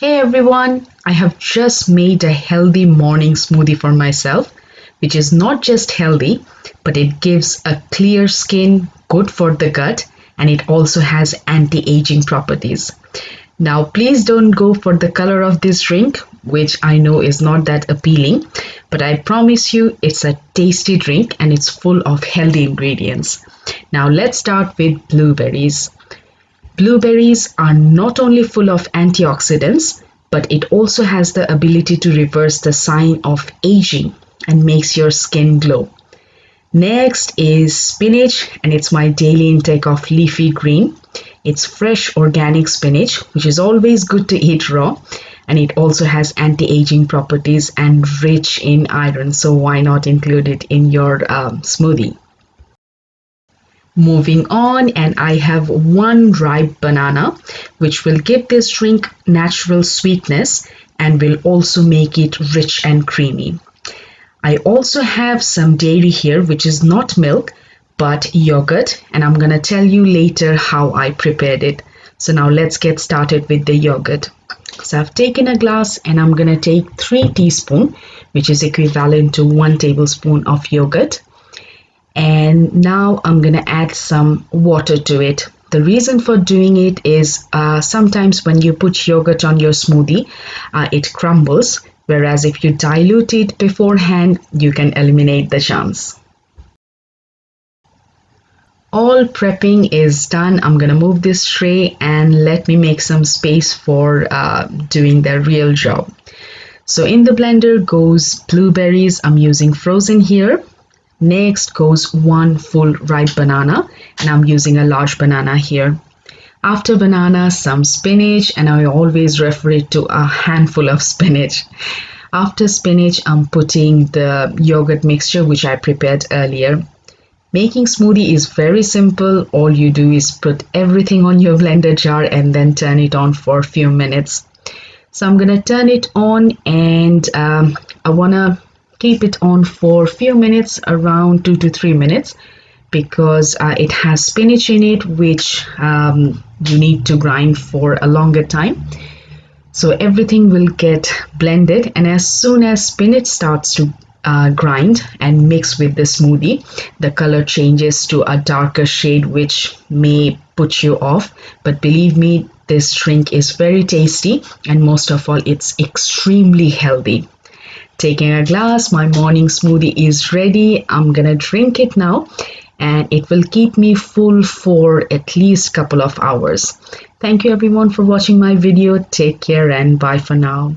Hey everyone, I have just made a healthy morning smoothie for myself, which is not just healthy, but it gives a clear skin, good for the gut, and it also has anti-aging properties. Now, please don't go for the color of this drink, which I know is not that appealing, but I promise you it's a tasty drink and it's full of healthy ingredients. Now, let's start with blueberries. Blueberries are not only full of antioxidants, but it also has the ability to reverse the sign of aging and makes your skin glow. Next is spinach, and it's my daily intake of leafy green. It's fresh organic spinach, which is always good to eat raw, and it also has anti-aging properties and rich in iron, so why not include it in your smoothie? Moving on, and I have one ripe banana, which will give this drink natural sweetness and will also make it rich and creamy. I also have some dairy here, which is not milk, but yogurt, and I'm gonna tell you later how I prepared it. So now let's get started with the yogurt. So I've taken a glass and I'm gonna take 3 teaspoons, which is equivalent to 1 tablespoon of yogurt. And now I'm gonna add some water to it. The reason for doing it is sometimes when you put yogurt on your smoothie, it crumbles, whereas if you dilute it beforehand, you can eliminate the chance. All prepping is done. I'm gonna move this tray and let me make some space for doing the real job. So in the blender goes blueberries. I'm using frozen here. Next goes 1 full ripe banana, and I'm using a large banana here. After banana, some spinach, and I always refer it to a handful of spinach. After spinach, I'm putting the yogurt mixture which I prepared earlier. Making smoothie is very simple. All you do is put everything on your blender jar and then turn it on for a few minutes. So I'm gonna turn it on, and I wanna keep it on for a few minutes, around 2 to 3 minutes, because it has spinach in it, which you need to grind for a longer time. So everything will get blended, and as soon as spinach starts to grind and mix with the smoothie, the color changes to a darker shade, which may put you off, but believe me, this drink is very tasty, and most of all, it's extremely healthy. Taking a glass, my morning smoothie is ready. I'm gonna drink it now, and it will keep me full for at least a couple of hours. Thank you everyone for watching my video. Take care and bye for now.